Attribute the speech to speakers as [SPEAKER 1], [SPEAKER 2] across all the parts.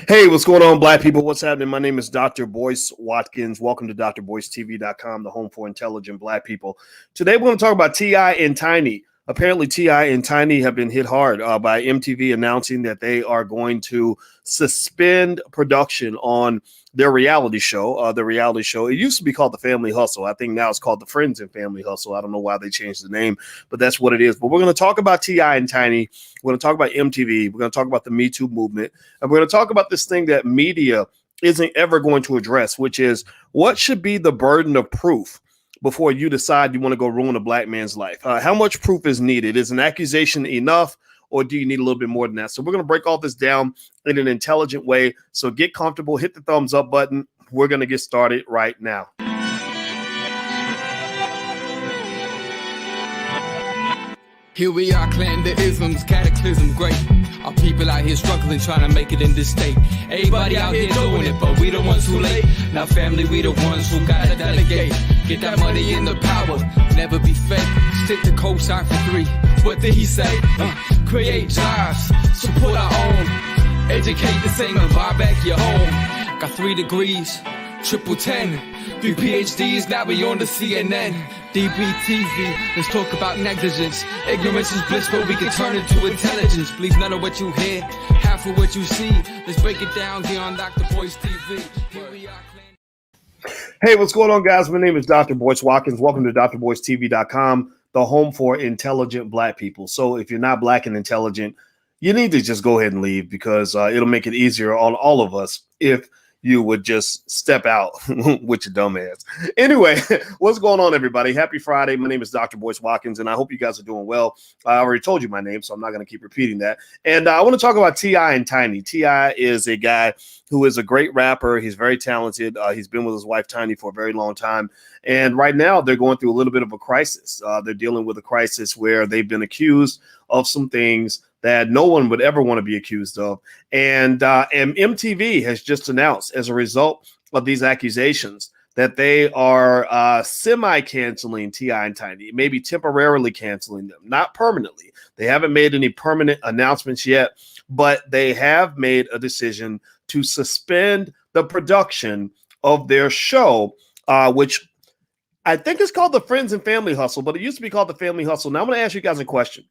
[SPEAKER 1] Hey, what's going on, black people? What's happening? My name is Dr. Boyce Watkins. Welcome to drboycetv.com, the home for intelligent black people. Today, we're going to talk about T.I. and Tiny. Apparently, T.I. and Tiny have been hit hard by MTV announcing that they are going to suspend production on their reality show. It used to be called The Family Hustle. I think now it's called The Friends and Family Hustle. I don't know why they changed the name, but that's what it is. But we're going to talk about T.I. and Tiny. We're going to talk about MTV. We're going to talk about the Me Too movement. And we're going to talk about this thing that media isn't ever going to address, which is what should be the burden of proof before you decide you want to go ruin a black man's life. How much proof is needed? Is an accusation enough, or do you need a little bit more than that? So we're going to break all this down in an intelligent way. So get comfortable, hit the thumbs up button. We're going to get started right now.
[SPEAKER 2] Here we are, clan the isms, cataclysm, great. Our people out here struggling, trying to make it in this state. Everybody out here doing it, but we the ones who late. Now family, we the ones who gotta delegate. Get that money in the power, never be fake. Stick to cosign for 3. What did he say? Create jobs, support our own. Educate the same and buy back your home. Got 3 degrees, triple 10. 3 PhDs, now we on the CNN. DBTV, let's talk about negligence. Ignorance is bliss, but we can turn it to intelligence. Believe none of what you hear, half of what you see. Let's break it down here on Dr. Boyce TV. Here we are.
[SPEAKER 1] Hey, what's going on, guys? My name is Dr. Boyce Watkins. Welcome to drboycetv.com, the home for intelligent black people. So if you're not black and intelligent, you need to just go ahead and leave, because it'll make it easier on all of us if you would just step out with your dumb ass. Anyway, what's going on, everybody? Happy Friday. My name is Dr. Boyce Watkins, and I hope you guys are doing well. I already told you my name, so I'm not going to keep repeating that. And I want to talk about T.I. and Tiny. T.I. is a guy who is a great rapper. He's very talented. He's been with his wife, Tiny, for a very long time. And right now, they're going through a little bit of a crisis. They're dealing with a crisis where they've been accused of some things that no one would ever want to be accused of. And MTV has just announced, as a result of these accusations, that they are semi-canceling T.I. and Tiny, maybe temporarily canceling them, not permanently. They haven't made any permanent announcements yet, but they have made a decision to suspend the production of their show, which I think is called The Friends and Family Hustle, but it used to be called The Family Hustle. Now I'm going to ask you guys a question.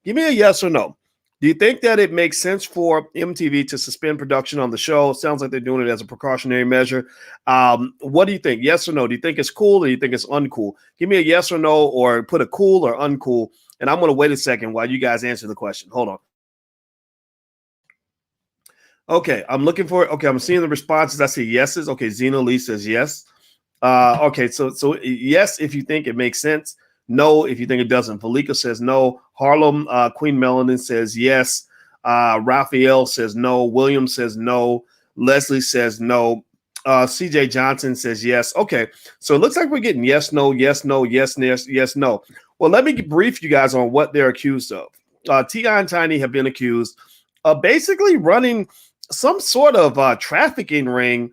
[SPEAKER 1] Give me a yes or no. Do you think that it makes sense for MTV to suspend production on the show? It sounds like they're doing it as a precautionary measure. What do you think? Yes or no? Do you think it's cool, or do you think it's uncool? Give me a yes or no, or put a cool or uncool. And I'm going to wait a second while you guys answer the question. Hold on. Okay, I'm seeing the responses. I see yeses. Okay, Zena Lee says yes. Okay, so yes if you think it makes sense. No if you think it doesn't. Valika says no. Harlem Queen Melanin says yes. Raphael says no. William says no. Leslie says no. CJ Johnson says yes. Okay, so it looks like we're getting yes, no, yes, no, yes, yes, yes, no. Well, let me brief you guys on what they're accused of. T.I. and Tiny have been accused of basically running some sort of trafficking ring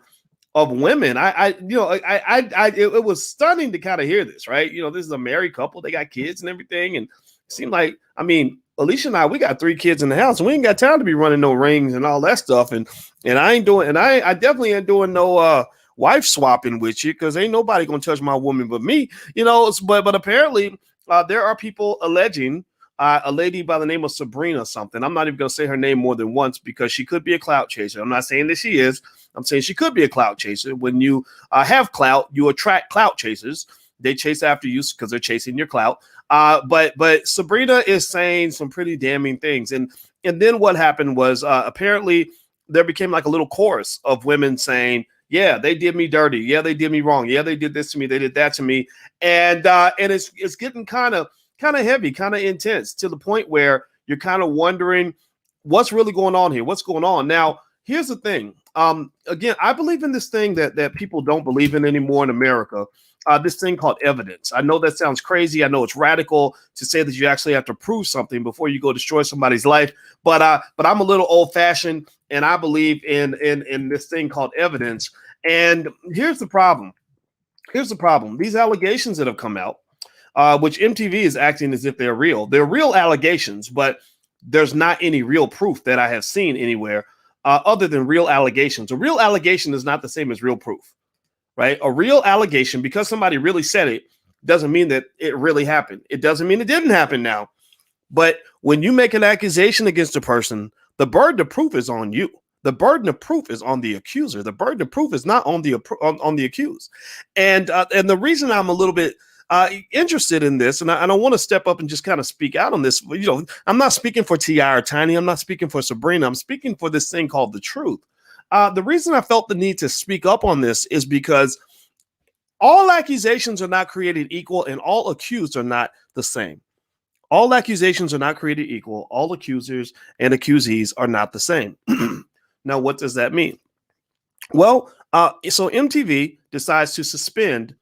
[SPEAKER 1] of women. It was stunning to kind of hear this, right? You know, this is a married couple. They got kids and everything. And it seemed like, Alicia and I, we got 3 kids in the house, and we ain't got time to be running no rings and all that stuff. And I definitely ain't doing no wife swapping with you, because ain't nobody going to touch my woman but me, you know. But apparently there are people alleging a lady by the name of Sabrina something. I'm not even going to say her name more than once, because she could be a clout chaser. I'm not saying that she is. I'm saying she could be a clout chaser. When you have clout, you attract clout chasers. They chase after you because they're chasing your clout. But Sabrina is saying some pretty damning things. And then what happened was apparently there became like a little chorus of women saying, yeah, they did me dirty. Yeah, they did me wrong. Yeah, they did this to me. They did that to me. And it's getting kind of heavy, kind of intense, to the point where you're kind of wondering what's really going on here. What's going on? Now, here's the thing. Again, I believe in this thing that people don't believe in anymore in America. This thing called evidence. I know that sounds crazy. I know it's radical to say that you actually have to prove something before you go destroy somebody's life. But I'm a little old fashioned, and I believe in this thing called evidence. And here's the problem. These allegations that have come out, which MTV is acting as if they're real. They're real allegations, but there's not any real proof that I have seen anywhere other than real allegations. A real allegation is not the same as real proof, right? A real allegation, because somebody really said it, doesn't mean that it really happened. It doesn't mean it didn't happen now. But when you make an accusation against a person, the burden of proof is on you. The burden of proof is on the accuser. The burden of proof is not on the accused. And the reason I'm a little bit interested in this, and I want to step up and just kind of speak out on this. You know, I'm not speaking for T.I. or Tiny. I'm not speaking for Sabrina. I'm speaking for this thing called the truth. The reason I felt the need to speak up on this is because all accusations are not created equal, and all accused are not the same. All accusations are not created equal. All accusers and accusees are not the same. Now, what does that mean? Well, so MTV decides to suspend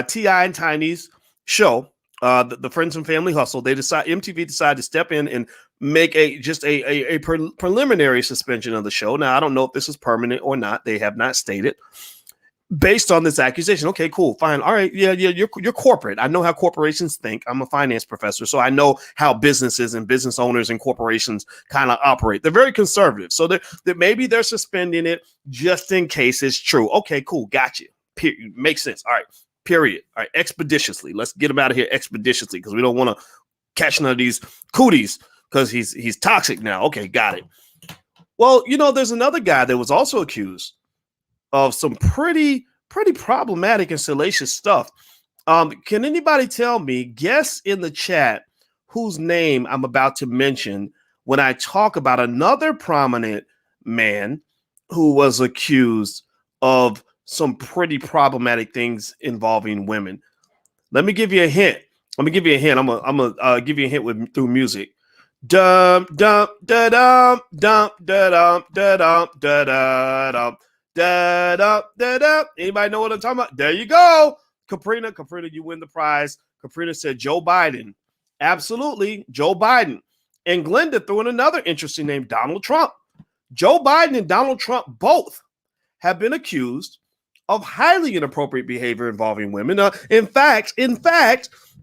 [SPEAKER 1] T.I. and Tiny's show, the Friends and Family Hustle. MTV decided to step in and make a preliminary suspension of the show. Now, I don't know if this is permanent or not. They have not stated. Based on this accusation. Okay, cool, fine. All right, yeah, you're corporate. I know how corporations think. I'm a finance professor, so I know how businesses and business owners and corporations kind of operate. They're very conservative, so that maybe they're suspending it just in case it's true. Okay, cool, got you. Makes sense. All right, period. All right, expeditiously. Let's get him out of here expeditiously because we don't want to catch none of these cooties because he's toxic now. Okay, got it. Well, you know, there's another guy that was also accused of some pretty problematic and salacious stuff. Can anybody tell me, guess in the chat, whose name I'm about to mention when I talk about another prominent man who was accused of some pretty problematic things involving women? Let me give you a hint. I'm gonna give you a hint through music. Dum dum da dum dum da dum da dum da da dum. Da, da, da, da. Anybody know what I'm talking about? There you go. Caprina, you win the prize. Caprina said Joe Biden. Absolutely, Joe Biden. And Glenda threw in another interesting name, Donald Trump. Joe Biden and Donald Trump both have been accused of highly inappropriate behavior involving women. In fact,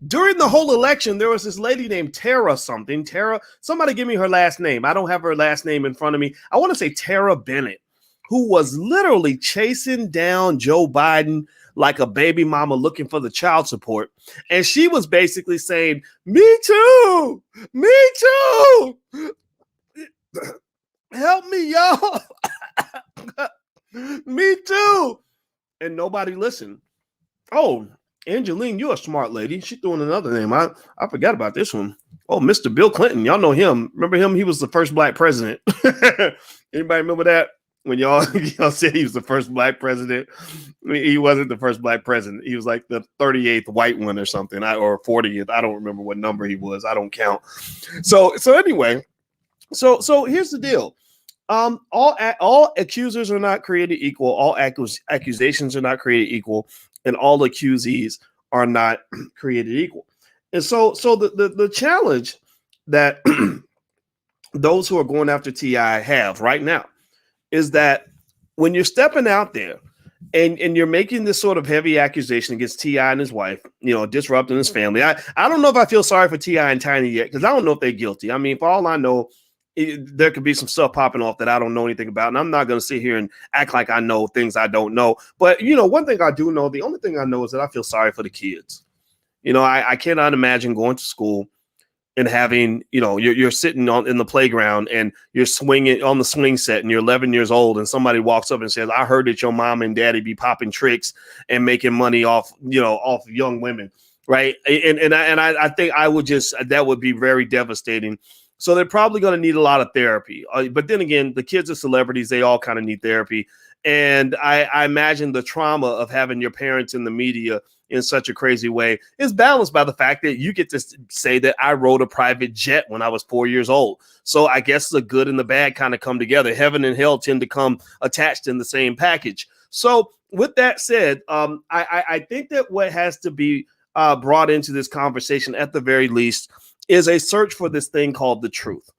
[SPEAKER 1] during the whole election, there was this lady named Tara something. Somebody give me her last name. I don't have her last name in front of me. I want to say Tara Bennett, who was literally chasing down Joe Biden like a baby mama looking for the child support. And she was basically saying, me too, help me, y'all, me too. And nobody listened. Oh, Angeline, you're a smart lady. She threw in another name. I forgot about this one. Oh, Mr. Bill Clinton. Y'all know him. Remember him? He was the first black president. Anybody remember that? When y'all said he was the first black president, I mean, he wasn't the first black president. He was like the 38th white one or something, or 40th. I don't remember what number he was. I don't count. So anyway, so here's the deal. All accusers are not created equal. All accusations are not created equal, and all accusees are not created equal. And so the challenge that those who are going after T.I. have right now is that when you're stepping out there and you're making this sort of heavy accusation against T.I. and his wife, you know, disrupting his family. I don't know if I feel sorry for T.I. and Tiny yet, because I don't know if they're guilty. I mean, for all I know, there could be some stuff popping off that I don't know anything about. And I'm not going to sit here and act like I know things I don't know. But, you know, one thing I do know, the only thing I know is that I feel sorry for the kids. You know, I cannot imagine going to school and having, you know, you're sitting in the playground and you're swinging on the swing set and you're 11 years old and somebody walks up and says, I heard that your mom and daddy be popping tricks and making money off young women. Right. And I think that would be very devastating. So they're probably going to need a lot of therapy. But then again, the kids are celebrities. They all kind of need therapy. And I imagine the trauma of having your parents in the media in such a crazy way is balanced by the fact that you get to say that I rode a private jet when I was 4 years old. So I guess the good and the bad kind of come together. Heaven and hell tend to come attached in the same package. So with that said, I think that what has to be brought into this conversation at the very least is a search for this thing called the truth.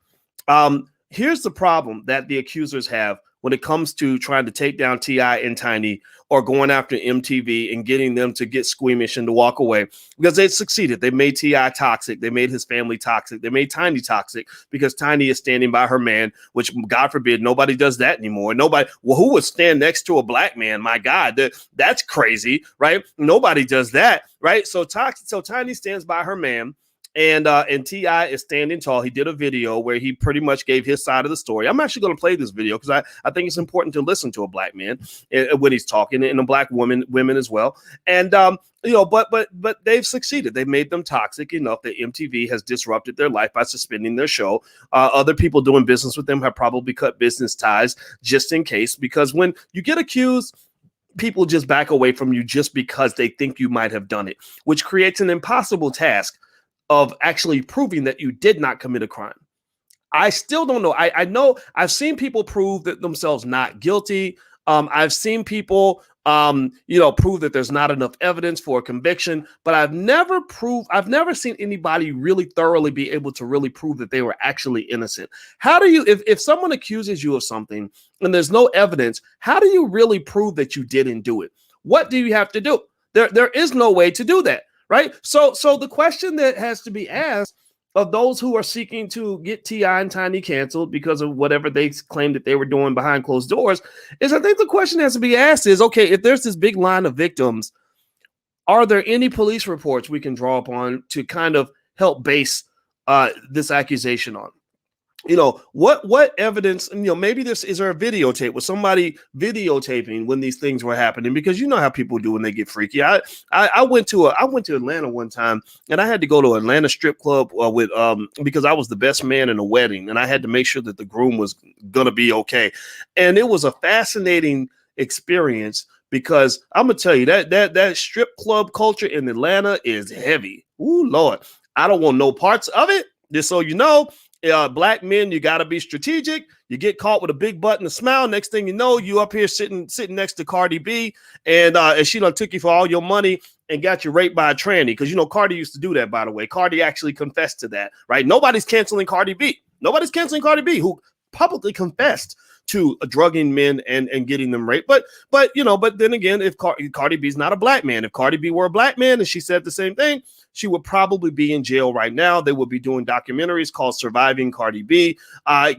[SPEAKER 1] Here's the problem that the accusers have when it comes to trying to take down T.I. and Tiny, or going after MTV and getting them to get squeamish and to walk away, because they succeeded. They made T.I. toxic. They made his family toxic. They made Tiny toxic because Tiny is standing by her man, which, God forbid, nobody does that anymore. Nobody, well, who would stand next to a black man? My God, that's crazy, right? Nobody does that, right? So Tiny stands by her man. And T.I. is standing tall. He did a video where he pretty much gave his side of the story. I'm actually going to play this video because I think it's important to listen to a black man when he's talking, and a black women as well. And but they've succeeded. They've made them toxic enough that MTV has disrupted their life by suspending their show. Other people doing business with them have probably cut business ties just in case, because when you get accused, people just back away from you just because they think you might have done it, which creates an impossible task of actually proving that you did not commit a crime. I still don't know. I know I've seen people prove that themselves not guilty. I've seen people, prove that there's not enough evidence for a conviction, but I've never seen anybody really thoroughly be able to really prove that they were actually innocent. How do you, if someone accuses you of something and there's no evidence, how do you really prove that you didn't do it? What do you have to do? There is no way to do that. Right. So the question that has to be asked of those who are seeking to get T.I. and Tiny canceled because of whatever they claim that they were doing behind closed doors is, I think the question has to be asked is, okay, if there's this big line of victims, are there any police reports we can draw upon to kind of help base this accusation on? What evidence, maybe is there a videotape with somebody videotaping when these things were happening? Because you know how people do when they get freaky. I went to Atlanta one time, and I had to go to Atlanta strip club because I was the best man in a wedding, and I had to make sure that the groom was going to be okay. And it was a fascinating experience, because I'm going to tell you that strip club culture in Atlanta is heavy. Ooh, Lord. I don't want no parts of it. Just so you know, black men, you got to be strategic. You get caught with a big butt and a smile. Next thing you know, you up here sitting next to Cardi B, and she done took you for all your money and got you raped by a tranny. Because Cardi used to do that, by the way. Cardi actually confessed to that, right? Nobody's canceling Cardi B. Nobody's canceling Cardi B, who publicly confessed to drugging men and getting them raped. But then again, if Cardi B's not a black man, if Cardi B were a black man and she said the same thing, she would probably be in jail right now. They would be doing documentaries called Surviving Cardi B.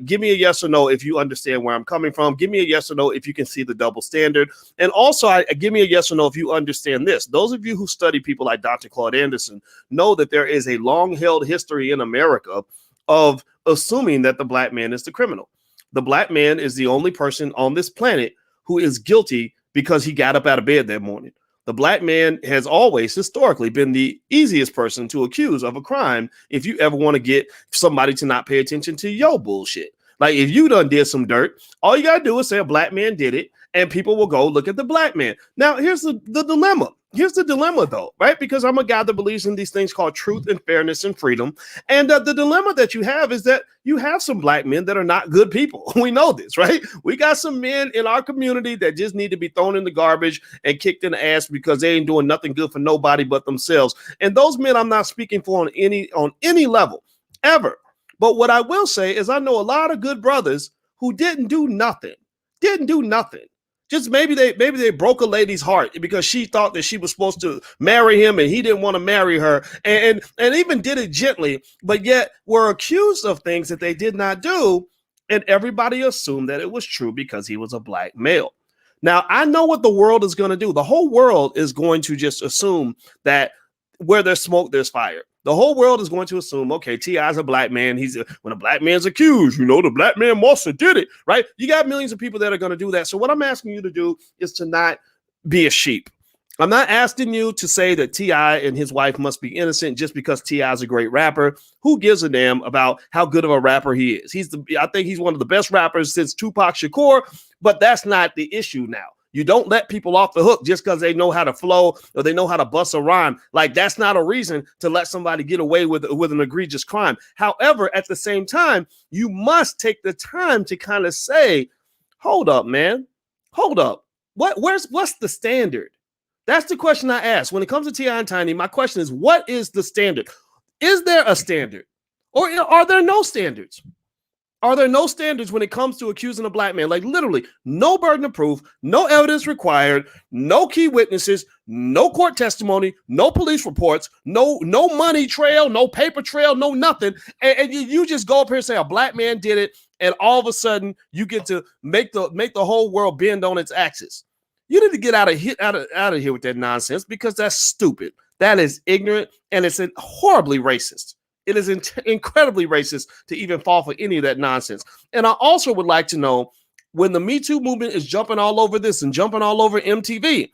[SPEAKER 1] Give me a yes or no if you understand where I'm coming from. Give me a yes or no if you can see the double standard. And also, give me a yes or no if you understand this. Those of you who study people like Dr. Claude Anderson know that there is a long-held history in America of assuming that the black man is the criminal. The black man is the only person on this planet who is guilty because he got up out of bed that morning. The black man has always historically been the easiest person to accuse of a crime if you ever want to get somebody to not pay attention to your bullshit. Like, if you done did some dirt, all you got to do is say a black man did it, and people will go look at the black man. Now, here's the dilemma. Here's the dilemma, though, right? Because I'm a guy that believes in these things called truth and fairness and freedom. And the dilemma that you have is that you have some black men that are not good people. We know this, right? We got some men in our community that just need to be thrown in the garbage and kicked in the ass because they ain't doing nothing good for nobody but themselves. And those men I'm not speaking for on any level, ever. But what I will say is I know a lot of good brothers who didn't do nothing. Just maybe they broke a lady's heart because she thought that she was supposed to marry him and he didn't want to marry her, and even did it gently, but yet were accused of things that they did not do, and everybody assumed that it was true because he was a black male. Now, I know what the world is going to do. The whole world is going to just assume that where there's smoke, there's fire. The whole world is going to assume, okay, T.I.'s a black man. When a black man's accused, the black man must have did it, right? You got millions of people that are going to do that. So what I'm asking you to do is to not be a sheep. I'm not asking you to say that T.I. and his wife must be innocent just because T.I. is a great rapper. Who gives a damn about how good of a rapper he is? I think he's one of the best rappers since Tupac Shakur, but that's not the issue now. You don't let people off the hook just because they know how to flow or they know how to bust a rhyme. Like, that's not a reason to let somebody get away with an egregious crime. However, at the same time, you must take the time to kind of say, hold up, man. Hold up. What's the standard? That's the question I ask. When it comes to T.I. and Tiny, my question is, what is the standard? Is there a standard? Or are there no standards? Are there no standards when it comes to accusing a black man? Like literally, no burden of proof, no evidence required, no key witnesses, no court testimony, no police reports, no money trail, no paper trail, no nothing. And you just go up here and say a black man did it, and all of a sudden you get to make the whole world bend on its axis. You need to get out of here with that nonsense, because that's stupid. That is ignorant, and it's horribly racist. It is incredibly racist to even fall for any of that nonsense. And I also would like to know, when the Me Too movement is jumping all over this and jumping all over MTV,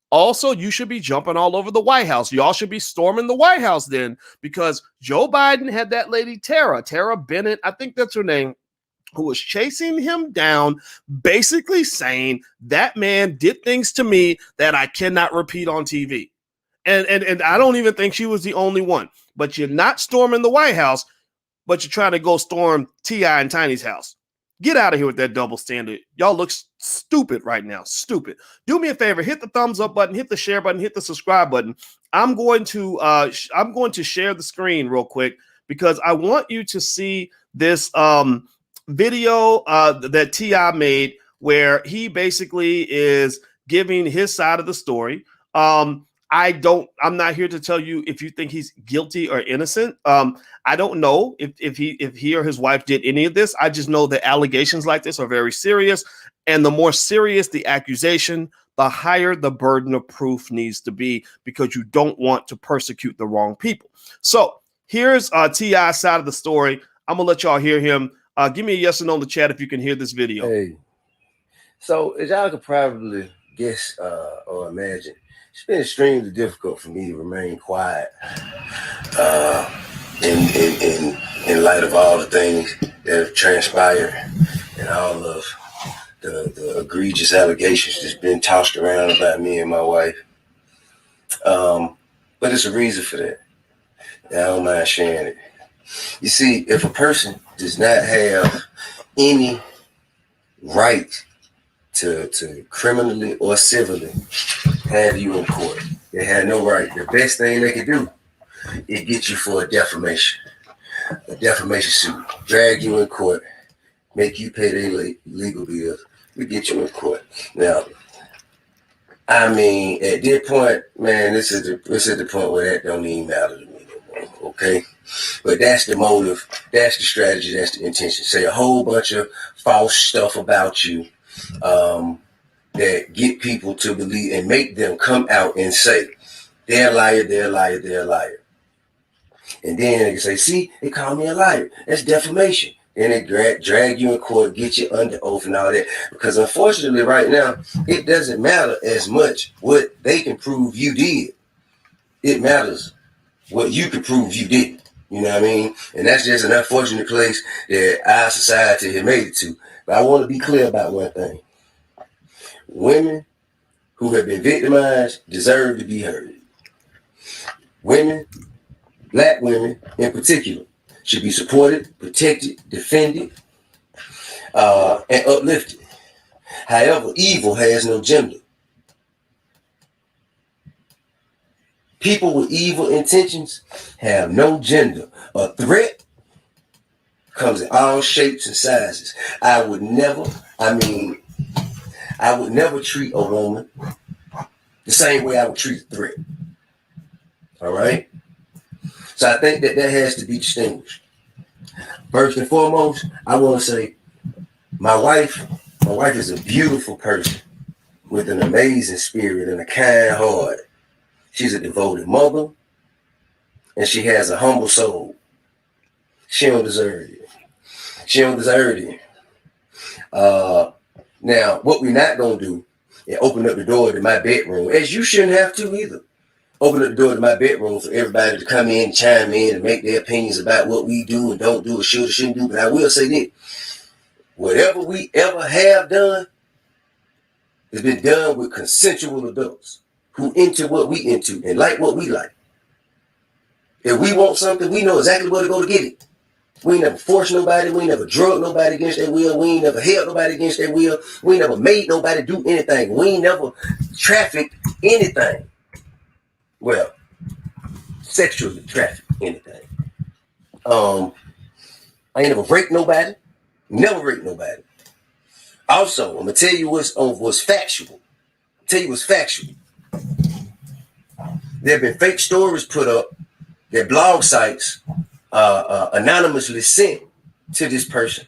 [SPEAKER 1] also, you should be jumping all over the White House. Y'all should be storming the White House then, because Joe Biden had that lady, Tara Bennett, I think that's her name, who was chasing him down, basically saying that man did things to me that I cannot repeat on TV. And I don't even think she was the only one. But you're not storming the White House, but you're trying to go storm T.I. and Tiny's house. Get out of here with that double standard. Y'all look stupid right now. Stupid. Do me a favor, hit the thumbs up button, hit the share button, hit the subscribe button. I'm going to share the screen real quick, because I want you to see this video that T.I. made, where he basically is giving his side of the story. I'm not here to tell you if you think he's guilty or innocent. I don't know if he or his wife did any of this. I just know that allegations like this are very serious. And the more serious the accusation, the higher the burden of proof needs to be, because you don't want to persecute the wrong people. So here's T.I.'s side of the story. I'm going to let y'all hear him. Give me a yes or no in the chat if you can hear this video.
[SPEAKER 3] Hey, so as y'all could probably guess or imagine, it's been extremely difficult for me to remain quiet in light of all the things that have transpired and all of the egregious allegations that's been tossed around about me and my wife. But it's a reason for that. And I don't mind sharing it. You see, if a person does not have any right to criminally or civilly have you in court, they have no right. The best thing they can do is get you for a defamation suit, drag you in court, make you pay their legal bills. We get you in court. Now, I mean, at this point, man, this is the point where that don't even matter to me no more, okay? But that's the motive, that's the strategy, that's the intention. Say a whole bunch of false stuff about you that get people to believe and make them come out and say, they're a liar, they're a liar, they're a liar. And then they say, see, they call me a liar. That's defamation. Then they drag you in court, get you under oath and all that. Because unfortunately right now, it doesn't matter as much what they can prove you did. It matters what you can prove you didn't. You know what I mean? And that's just an unfortunate place that our society has made it to. But I want to be clear about one thing. Women who have been victimized deserve to be heard. Women, black women in particular, should be supported, protected, defended, and uplifted. However, evil has no gender. People with evil intentions have no gender. A threat comes in all shapes and sizes. I would never treat a woman the same way I would treat a threat. All right? So I think that has to be distinguished. First and foremost, I want to say my wife is a beautiful person with an amazing spirit and a kind heart. She's a devoted mother, and she has a humble soul. She don't deserve it. She don't deserve it. Now, what we're not going to do is open up the door to my bedroom, as you shouldn't have to either. Open up the door to my bedroom for everybody to come in, chime in, and make their opinions about what we do and don't do or should or shouldn't do. But I will say this. Whatever we ever have done has been done with consensual adults who into what we into and like what we like. If we want something, we know exactly where to go to get it. We ain't never forced nobody. We ain't never drug nobody against their will. We ain't never held nobody against their will. We ain't never made nobody do anything. We ain't never trafficked anything. Well, sexually trafficked anything. I ain't never raped nobody. Never rape nobody. Also, I'm gonna tell you what's factual. Tell you what's factual. There have been fake stories put up that blog sites anonymously sent to this person.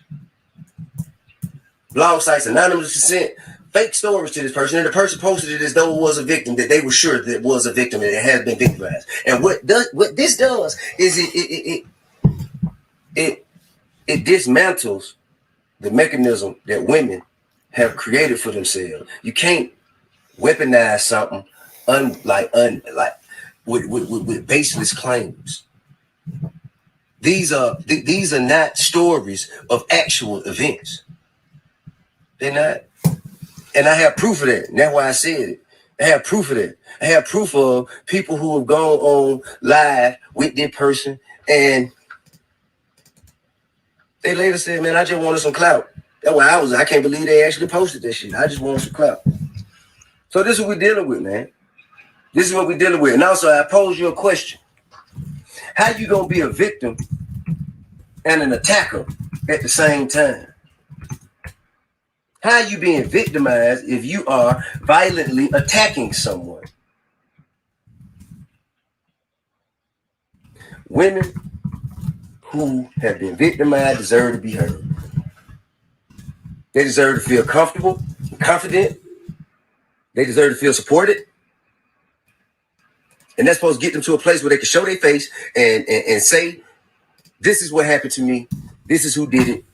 [SPEAKER 3] Blog sites anonymously sent fake stories to this person, and the person posted it as though it was a victim, that they were sure that it was a victim and it had been victimized. And what this does is it dismantles the mechanism that women have created for themselves. You can't weaponize something with baseless claims. These are not stories of actual events. They're not. And I have proof of that. And that's why I said it. I have proof of that. I have proof of people who have gone on live with this person and they later said, man, I just wanted some clout. That's why I can't believe they actually posted that shit. I just wanted some clout. So this is what we're dealing with, man. This is what we're dealing with. And also, I pose you a question. How you going to be a victim and an attacker at the same time? How are you being victimized if you are violently attacking someone? Women who have been victimized deserve to be heard. They deserve to feel comfortable and confident. They deserve to feel supported. And that's supposed to get them to a place where they can show their face and say, this is what happened to me. This is who did it.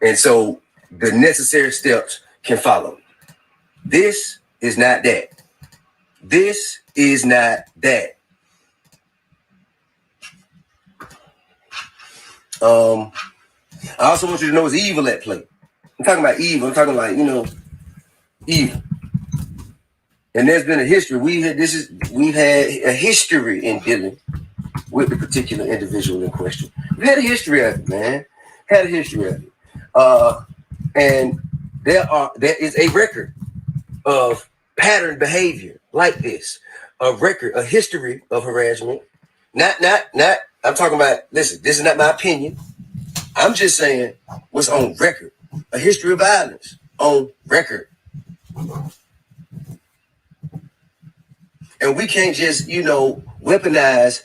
[SPEAKER 3] And so the necessary steps can follow. This is not that. This is not that. I also want you to know it's evil at play. I'm talking about evil. I'm talking like, evil. And there's been a history. We've had a history in dealing with the particular individual in question. We've had a history of it, man. Had a history of it. And there is a record of pattern behavior like this. A history of harassment. Not, I'm talking about, listen, this is not my opinion. I'm just saying what's on record. A history of violence on record. And we can't just, weaponize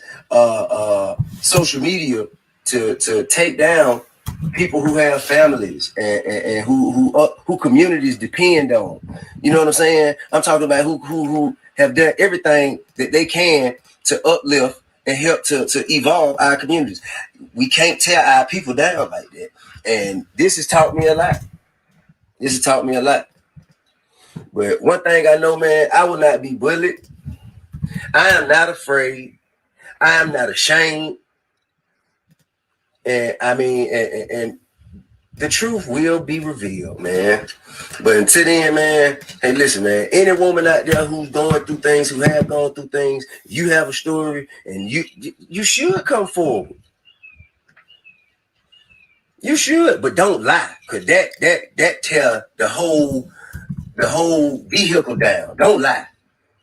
[SPEAKER 3] social media to take down people who have families and who communities depend on. You know what I'm saying? I'm talking about who have done everything that they can to uplift and help to evolve our communities. We can't tear our people down like that. And this has taught me a lot. But one thing I know, man, I will not be bullied. I am not afraid. I am not ashamed. And and the truth will be revealed, man. But until then, man, hey, listen, man, any woman out there who's going through things, who have gone through things, you have a story, and you should come forward. You should, but don't lie, because that tear the whole vehicle down. Don't lie.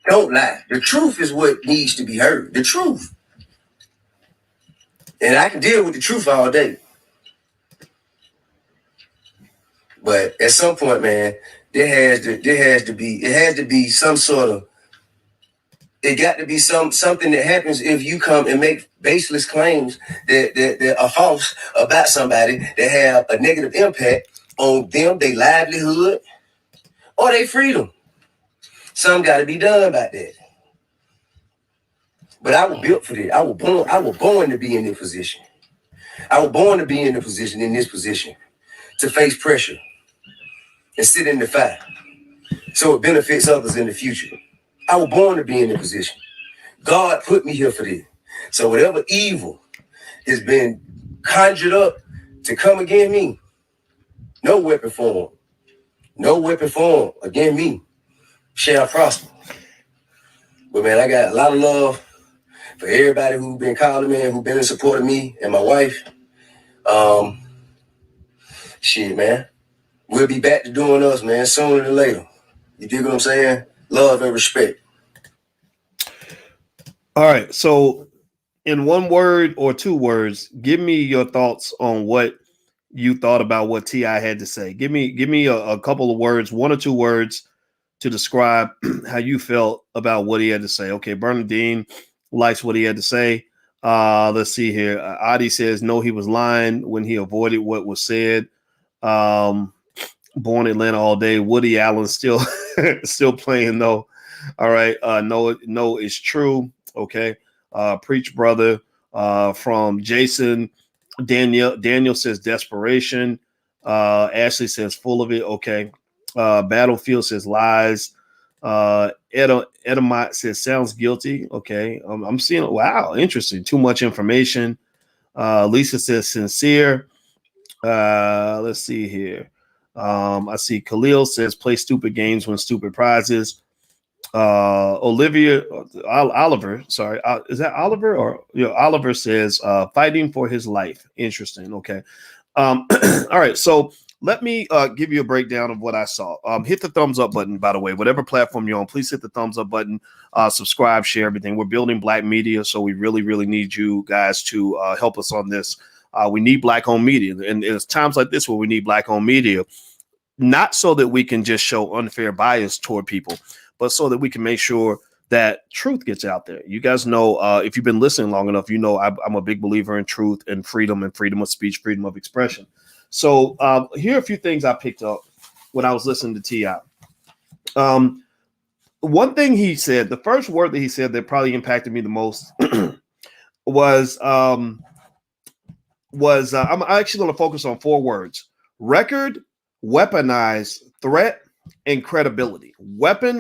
[SPEAKER 3] Don't lie. The truth is what needs to be heard. The truth. And I can deal with the truth all day. But at some point, man, it has to be some sort of, it got to be something that happens if you come and make baseless claims that are false about somebody that have a negative impact on them, their livelihood, or their freedom. Something got to be done about that. But I was built for this. I was born to be in this position. I was born to be in this position, to face pressure and sit in the fire so it benefits others in the future. I was born to be in this position. God put me here for this. So whatever evil has been conjured up to come against me, no weapon form against me shall prosper. But man, I got a lot of love for everybody who's been calling me and who's been in support of me and my wife. Shit, man. We'll be back to doing us, man, sooner than later. You dig what I'm saying? Love and respect.
[SPEAKER 1] All right. So in one word or two words, give me your thoughts on what you thought about what T.I. had to say. Give me a couple of words, 1 or 2 words to describe how you felt about what he had to say. Okay, Bernadine likes what he had to say. Let's see here. Adi says, no, he was lying when he avoided what was said. Born Atlanta all day. Woody Allen still playing though. All right. No, it's true. Okay. Preach, brother. From Jason. Daniel says desperation. Ashley says full of it. Okay. Battlefield says lies. Edomite says sounds guilty. Okay. I'm seeing, wow, interesting. Too much information. Lisa says sincere. Let's see here. I see Khalil says play stupid games, win stupid prizes. Oliver, sorry, is that Oliver or Oliver says fighting for his life. Interesting. Okay. All right. So let me give you a breakdown of what I saw. Hit the thumbs up button, by the way, whatever platform you're on, please hit the thumbs up button, subscribe, share everything. We're building Black media, so we really, really need you guys to help us on this. We need Black-owned media, and it's times like this where we need Black-owned media, not so that we can just show unfair bias toward people, but so that we can make sure that truth gets out there. You guys know, if you've been listening long enough, you know I'm a big believer in truth and freedom of speech, freedom of expression. So here are a few things I picked up when I was listening to T.I. One thing he said, the first word that he said that probably impacted me the most was I'm actually going to focus on 4 words: record, weaponize, threat, and credibility. Record,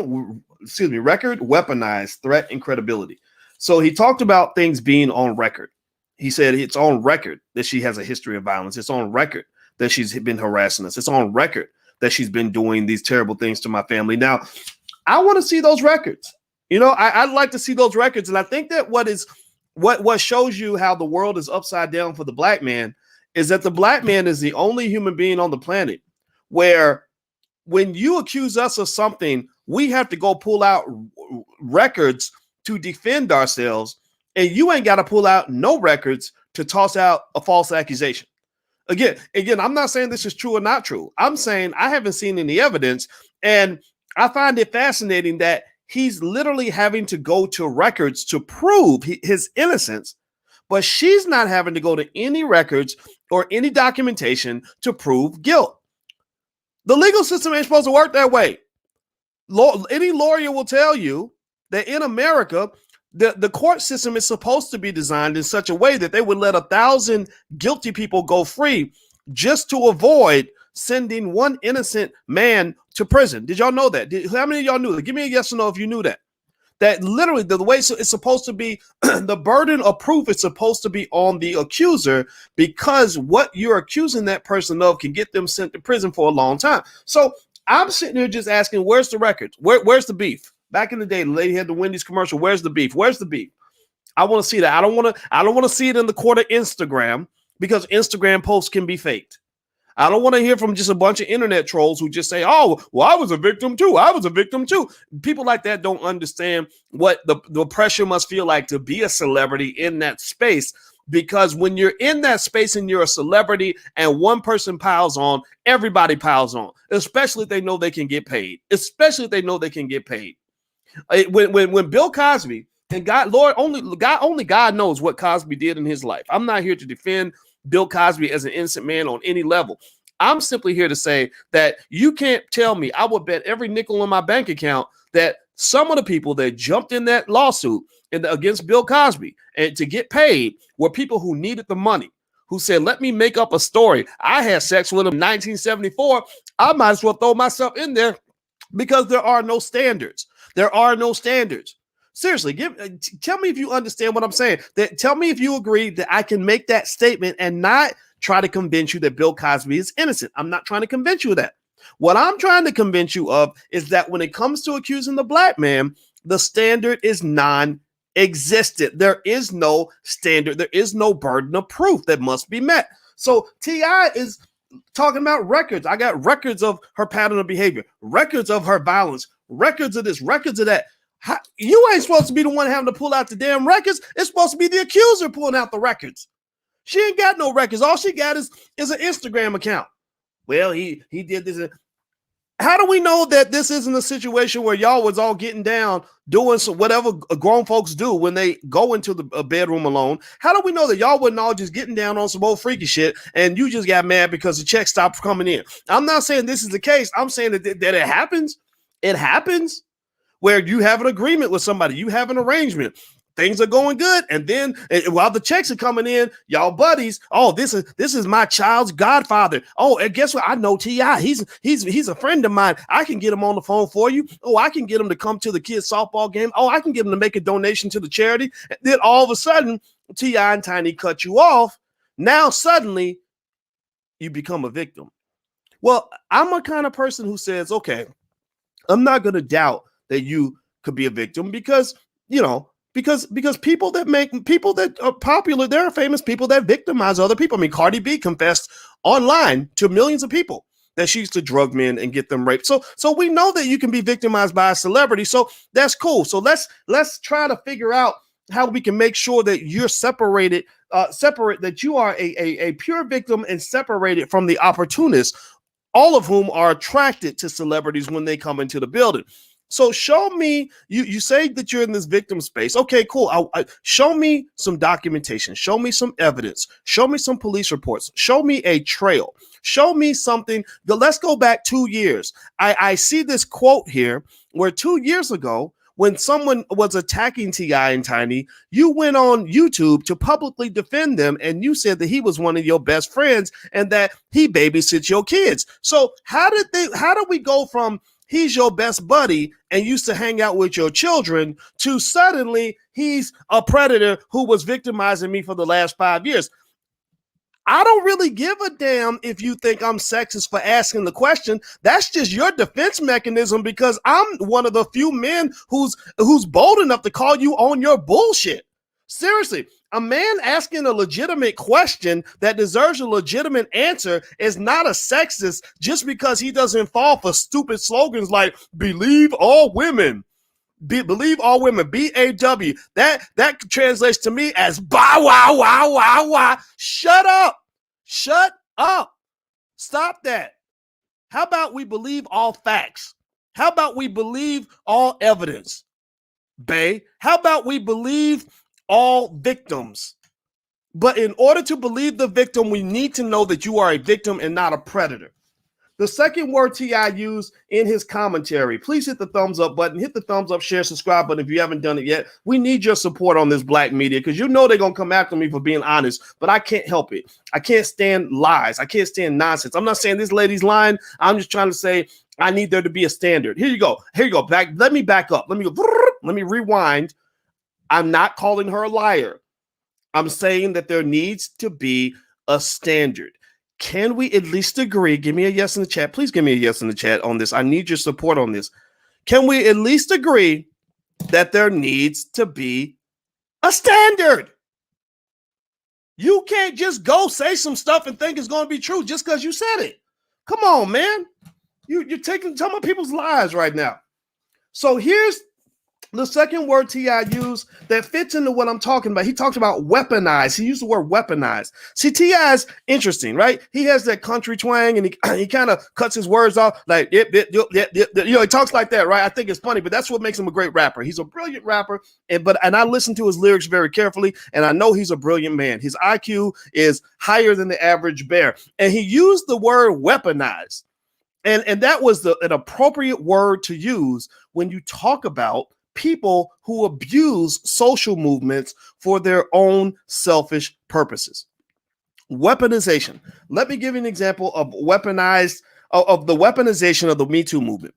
[SPEAKER 1] weaponize, threat, and credibility. So he talked about things being on record. He said it's on record that she has a history of violence. It's on record that she's been harassing us. It's on record that she's been doing these terrible things to my family. Now, I want to see those records. I'd like to see those records. And I think that what shows you how the world is upside down for the Black man is that the Black man is the only human being on the planet where when you accuse us of something, we have to go pull out records to defend ourselves, and you ain't got to pull out no records to toss out a false accusation. Again, I'm not saying this is true or not true. I'm saying I haven't seen any evidence, and I find it fascinating that he's literally having to go to records to prove his innocence, but she's not having to go to any records or any documentation to prove guilt. The legal system ain't supposed to work that way. Any lawyer will tell you that in America, the court system is supposed to be designed in such a way that they would let 1,000 guilty people go free just to avoid sending one innocent man to prison. Did y'all know that? How many of y'all knew that? Give me a yes or no if you knew that. That literally the way it's supposed to be, the burden of proof is supposed to be on the accuser, because what you're accusing that person of can get them sent to prison for a long time. So I'm sitting here just asking, where's the records? Where's the beef? Back in the day, the lady had the Wendy's commercial. Where's the beef? Where's the beef? I want to see that. I don't want to see it in the court of Instagram, because Instagram posts can be faked. I don't want to hear from just a bunch of internet trolls who just say, oh, well, I was a victim too. I was a victim too. People like that don't understand what the pressure must feel like to be a celebrity in that space. Because when you're in that space and you're a celebrity and one person piles on, everybody piles on, especially if they know they can get paid. When Bill Cosby, and only God knows what Cosby did in his life. I'm not here to defend Bill Cosby as an innocent man on any level. I'm simply here to say that you can't tell me, I would bet every nickel in my bank account that some of the people that jumped in that lawsuit against Bill Cosby and to get paid were people who needed the money, who said, let me make up a story. I had sex with him in 1974. I might as well throw myself in there, because there are no standards. Seriously, tell me if you understand what I'm saying. Tell me if you agree that I can make that statement and not try to convince you that Bill Cosby is innocent. I'm not trying to convince you of that. What I'm trying to convince you of is that when it comes to accusing the Black man, the standard is non-existent. There is no standard. There is no burden of proof that must be met. So T.I. is talking about records. I got records of her pattern of behavior, records of her violence, records of this, records of that. You ain't supposed to be the one having to pull out the damn records. It's supposed to be the accuser pulling out the records. She ain't got no records. All she got is an Instagram account. Well, he did this. How do we know that this isn't a situation where y'all was all getting down doing some whatever grown folks do when they go into the bedroom alone? How do we know that y'all wasn't all just getting down on some old freaky shit and you just got mad because the check stopped coming in? I'm not saying this is the case. I'm saying that it happens. It happens where you have an agreement with somebody, you have an arrangement. Things are going good, and then while the checks are coming in, y'all buddies. Oh, this is my child's godfather. Oh, and guess what? I know T.I. He's a friend of mine. I can get him on the phone for you. Oh, I can get him to come to the kids' softball game. Oh, I can get him to make a donation to the charity. And then all of a sudden, T.I. and Tiny cut you off. Now suddenly, you become a victim. Well, I'm a kind of person who says, okay, I'm not going to doubt that you could be a victim because because people that are popular, there are famous people that victimize other people. I mean, Cardi B confessed online to millions of people that she used to drug men and get them raped. So we know that you can be victimized by a celebrity. So that's cool. So let's try to figure out how we can make sure that you're separate that you are a pure victim and separated from the opportunists, all of whom are attracted to celebrities when they come into the building. So show me, you say that you're in this victim space. Okay, cool. Show me some documentation. Show me some evidence. Show me some police reports. Show me a trail. Show me something. Let's go back 2 years. I see this quote here where 2 years ago, when someone was attacking T.I. and Tiny, you went on YouTube to publicly defend them, and you said that he was one of your best friends and that he babysits your kids. So how did we go from he's your best buddy and used to hang out with your children to suddenly he's a predator who was victimizing me for the last 5 years? I don't really give a damn if you think I'm sexist for asking the question. That's just your defense mechanism because I'm one of the few men who's bold enough to call you on your bullshit. Seriously, a man asking a legitimate question that deserves a legitimate answer is not a sexist just because he doesn't fall for stupid slogans like believe all women. Believe all women, BAW. That translates to me as bow wow wow wow wow. Shut up. Shut up. Stop that. How about we believe all facts? How about we believe all evidence? Bae, how about we believe all victims? But in order to believe the victim, we need to know that you are a victim and not a predator. The second word T.I. used in his commentary, please hit the thumbs up button, hit the thumbs up, share, subscribe button if you haven't done it yet. We need your support on this black media because you know they're going to come after me for being honest, but I can't help it. I can't stand lies. I can't stand nonsense. I'm not saying this lady's lying. I'm just trying to say I need there to be a standard. Here you go. Let me back up. Let me rewind. I'm not calling her a liar. I'm saying that there needs to be a standard. Can we at least agree? Give me a yes in the chat. Please give me a yes in the chat on this. I need your support on this. Can we at least agree that there needs to be a standard? You can't just go say some stuff and think it's going to be true just because you said it. Come on, man. You're taking some of people's lives right now. So here's the second word T.I. used that fits into what I'm talking about. He talked about weaponize. He used the word weaponize. See, T.I. is interesting, right? He has that country twang and he kind of cuts his words off like, he talks like that, right? I think it's funny, but that's what makes him a great rapper. He's a brilliant rapper, and I listen to his lyrics very carefully, and I know he's a brilliant man. His IQ is higher than the average bear, and he used the word weaponize, and that was an appropriate word to use when you talk about people who abuse social movements for their own selfish purposes. Weaponization. Let me give you an example of the weaponization of the Me Too movement.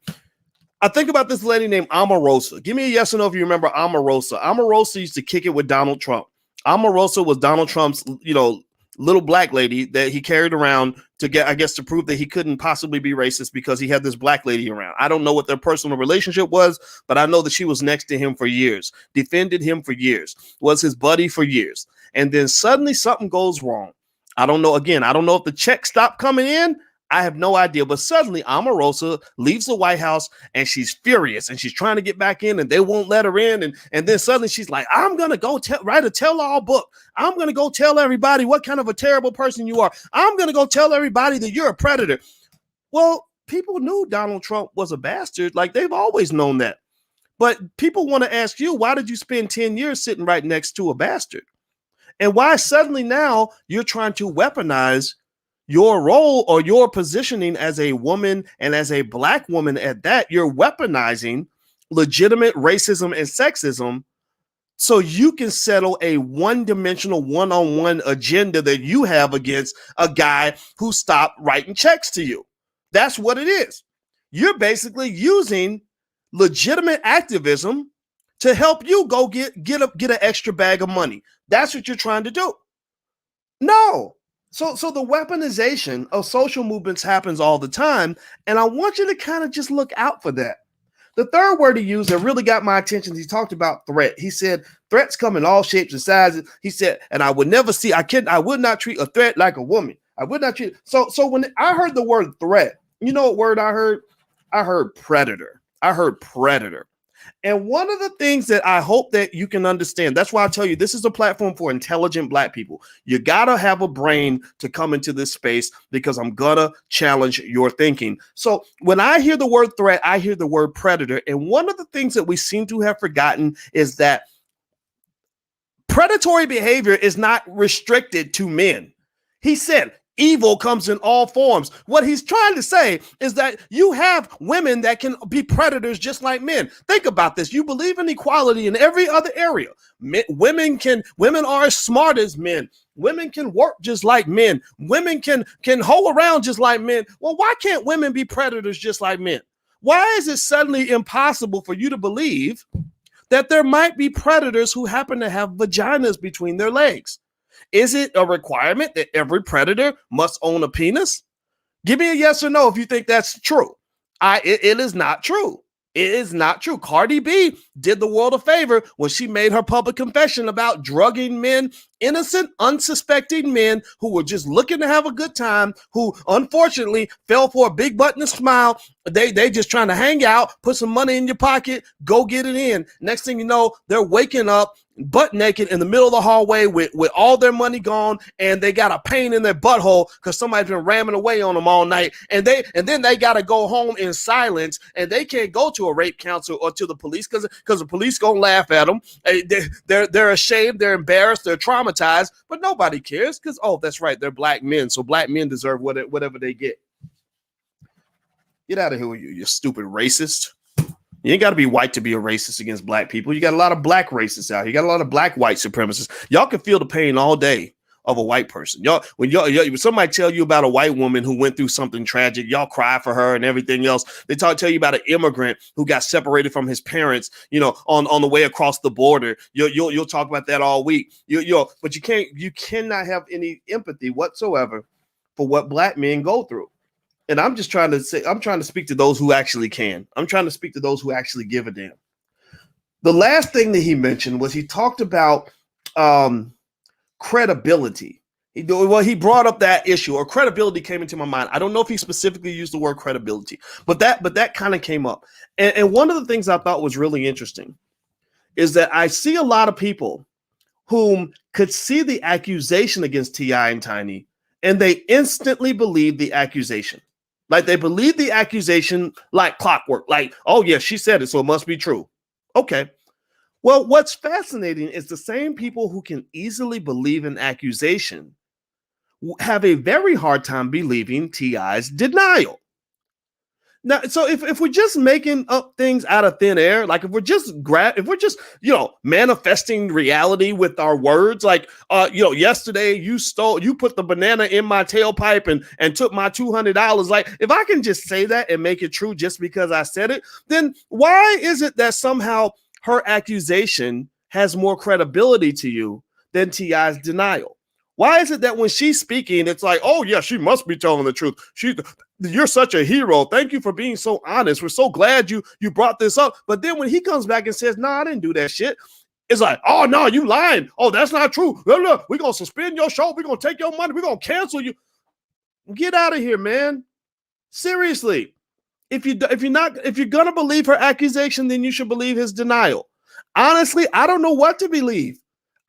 [SPEAKER 1] I think about this lady named Omarosa. Give me a yes or no if you remember Omarosa. Omarosa used to kick it with Donald Trump. Omarosa was Donald Trump's, little black lady that he carried around to prove that he couldn't possibly be racist because he had this black lady around. I don't know what their personal relationship was, but I know that she was next to him for years, defended him for years, was his buddy for years. And then suddenly something goes wrong. I don't know if the check stopped coming in. I have no idea. But suddenly Omarosa leaves the White House and she's furious and she's trying to get back in and they won't let her in. And then suddenly she's like, I'm going to go write a tell-all book. I'm going to go tell everybody what kind of a terrible person you are. I'm going to go tell everybody that you're a predator. Well, people knew Donald Trump was a bastard. Like, they've always known that. But people want to ask you, why did you spend 10 years sitting right next to a bastard? And why suddenly now you're trying to weaponize your role or your positioning as a woman and as a Black woman at that? You're weaponizing legitimate racism and sexism so you can settle a one-dimensional, one-on-one agenda that you have against a guy who stopped writing checks to you. That's what it is. You're basically using legitimate activism to help you go get an extra bag of money. That's what you're trying to do. No. So the weaponization of social movements happens all the time, and I want you to kind of just look out for that. The third word he used that really got my attention, he talked about threat. He said, threats come in all shapes and sizes. He said, and I would not treat a threat like a woman. I would not treat. So when I heard the word threat, you know what word I heard? I heard predator. I heard predator. And one of the things that I hope that you can understand, that's why I tell you, this is a platform for intelligent Black people. You got to have a brain to come into this space because I'm going to challenge your thinking. So when I hear the word threat, I hear the word predator. And one of the things that we seem to have forgotten is that predatory behavior is not restricted to men. He said, evil comes in all forms. What he's trying to say is that you have women that can be predators just like men. Think about this. You believe in equality in every other area. Women are as smart as men. Women can work just like men. Women can hoe around just like men. Well, why can't women be predators just like men? Why is it suddenly impossible for you to believe that there might be predators who happen to have vaginas between their legs? Is it a requirement that every predator must own a penis? Give me a yes or no if you think that's true. It is not true. It is not true. Cardi B did the world a favor when she made her public confession about drugging men, innocent, unsuspecting men who were just looking to have a good time, who unfortunately fell for a big button and smile. They just trying to hang out, put some money in your pocket, go get it in. Next thing you know, they're waking up butt naked in the middle of the hallway with all their money gone, and they got a pain in their butthole because somebody's been ramming away on them all night, and then they got to go home in silence, and they can't go to a rape counselor or to the police because the police gonna laugh at them. They're ashamed, they're embarrassed, they're traumatized, but nobody cares because, oh, that's right, they're Black men, so Black men deserve whatever they get. Get out of here, you stupid racist. You ain't got to be white to be a racist against Black people. You got a lot of Black racists out here. You got a lot of Black white supremacists. Y'all can feel the pain all day of a white person. When somebody tell you about a white woman who went through something tragic, y'all cry for her and everything else. They tell you about an immigrant who got separated from his parents, on the way across the border. You'll talk about that all week. But you cannot have any empathy whatsoever for what Black men go through. And I'm trying to speak to those who actually can. I'm trying to speak to those who actually give a damn. The last thing that he mentioned was he talked about credibility. He brought up that issue, or credibility came into my mind. I don't know if he specifically used the word credibility, but that kind of came up. And one of the things I thought was really interesting is that I see a lot of people whom could see the accusation against T.I. and Tiny, and they instantly believe the accusation. Like, they believe the accusation like clockwork. Like, oh, yeah, she said it, so it must be true. Okay. Well, what's fascinating is the same people who can easily believe an accusation have a very hard time believing T.I.'s denial. Now, so if we're just making up things out of thin air, like if we're just manifesting reality with our words, like yesterday you put the banana in my tailpipe and took my $200. Like, if I can just say that and make it true just because I said it, then why is it that somehow her accusation has more credibility to you than T.I.'s denial? Why is it that when she's speaking, it's like, oh, yeah, she must be telling the truth. You're such a hero. Thank you for being so honest. We're so glad you brought this up. But then when he comes back and says, no, I didn't do that shit, it's like, oh, no, you lying. Oh, that's not true. Look, we're going to suspend your show. We're going to take your money. We're going to cancel you. Get out of here, man. Seriously. If you're gonna believe her accusation, then you should believe his denial. Honestly, I don't know what to believe.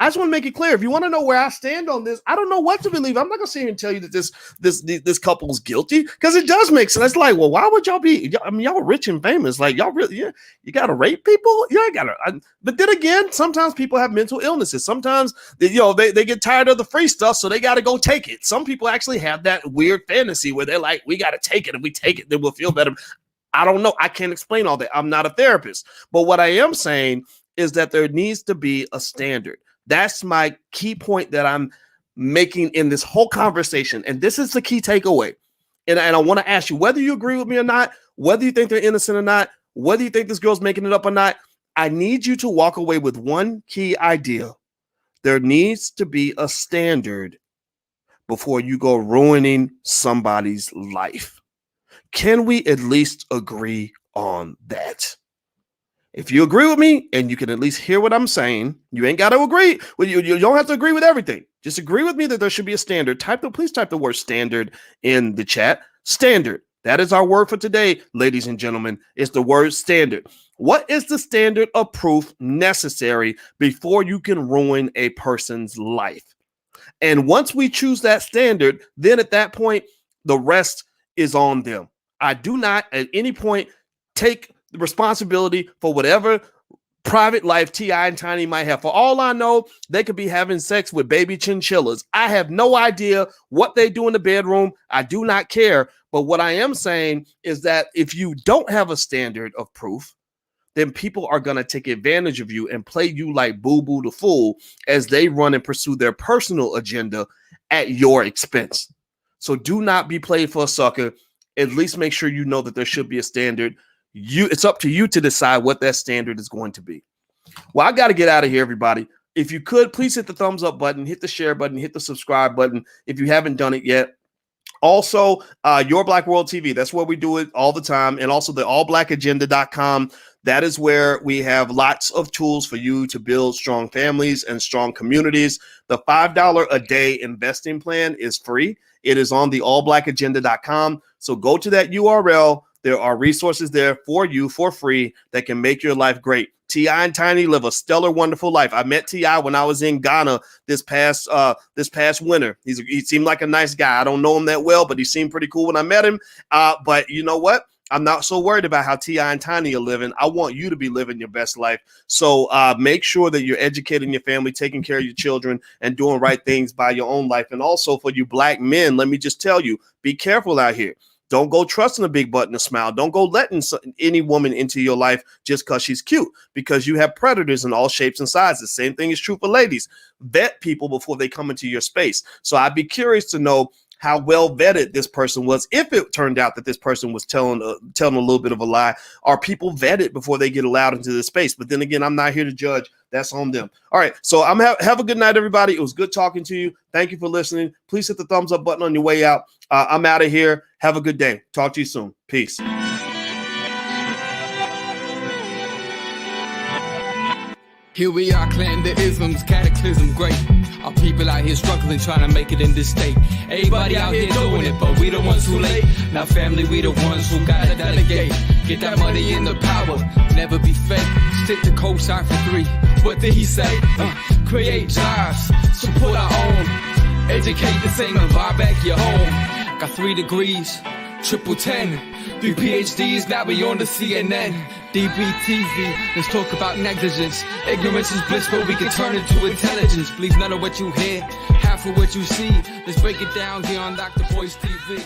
[SPEAKER 1] I just want to make it clear. If you want to know where I stand on this, I don't know what to believe. I'm not gonna sit here and tell you that this couple's guilty, because it does make sense. It's like, well, why would y'all be? I mean, y'all rich and famous. Like, y'all really, yeah, you gotta rape people. Yeah, you gotta. But then again, sometimes people have mental illnesses. Sometimes they get tired of the free stuff, so they gotta go take it. Some people actually have that weird fantasy where they're like, we gotta take it. If we take it, then we'll feel better. I don't know. I can't explain all that. I'm not a therapist. But what I am saying is that there needs to be a standard. That's my key point that I'm making in this whole conversation. And this is the key takeaway. And I want to ask you, whether you agree with me or not, whether you think they're innocent or not, whether you think this girl's making it up or not, I need you to walk away with one key idea. There needs to be a standard before you go ruining somebody's life. Can we at least agree on that? If you agree with me and you can at least hear what I'm saying, you ain't got to agree. Well, you don't have to agree with everything. Just agree with me that there should be a standard. Please type the word standard in the chat. Standard. That is our word for today, ladies and gentlemen. It's the word standard. What is the standard of proof necessary before you can ruin a person's life? And once we choose that standard, then at that point, the rest is on them. I do not at any point take the responsibility for whatever private life T.I. and Tiny might have. For all I know, they could be having sex with baby chinchillas. I have no idea what they do in the bedroom. I do not care. But what I am saying is that if you don't have a standard of proof, then people are going to take advantage of you and play you like boo-boo the fool as they run and pursue their personal agenda at your expense. So do not be played for a sucker. At least make sure you know that there should be a standard. It's up to you to decide what that standard is going to be. Well, I got to get out of here, everybody. If you could, please hit the thumbs up button, hit the share button, hit the subscribe button if you haven't done it yet. Also, Your Black World TV. That's where we do it all the time. And also the allblackagenda.com. That is where we have lots of tools for you to build strong families and strong communities. The $5 a day investing plan is free. It is on the allblackagenda.com. So go to that URL. There are resources there for you for free that can make your life great. T.I. and Tiny live a stellar, wonderful life. I met T.I. when I was in Ghana this past winter. He seemed like a nice guy. I don't know him that well, but he seemed pretty cool when I met him. But you know what? I'm not so worried about how T.I. and Tiny are living. I want you to be living your best life. So make sure that you're educating your family, taking care of your children, and doing right things by your own life. And also for you black men, let me just tell you, be careful out here. Don't go trusting a big butt and a smile. Don't go letting any woman into your life just because she's cute, because you have predators in all shapes and sizes. Same thing is true for ladies. Vet people before they come into your space. So I'd be curious to know how well vetted this person was. If it turned out that this person was telling a little bit of a lie, are people vetted before they get allowed into this space? But then again, I'm not here to judge. That's on them. All right. So have a good night, everybody. It was good talking to you. Thank you for listening. Please hit the thumbs up button on your way out. I'm out of here. Have a good day. Talk to you soon. Peace.
[SPEAKER 2] Here we are, clan the isms, cataclysm great. Our people out here struggling, trying to make it in this state. Everybody out here doing it, but we the ones who late. Now family, we the ones who gotta delegate. Get that money in the power, never be fake. Stick to cosign for 3. What did he say? Create jobs, support our own. Educate the same and buy back your home. Got 3 degrees, triple 10. 3 PhDs, now we on the CNN. DBTV, let's talk about negligence. Ignorance is bliss, but we can turn it to intelligence. Believe none of what you hear, half of what you see. Let's break it down here on Dr. Boy's TV.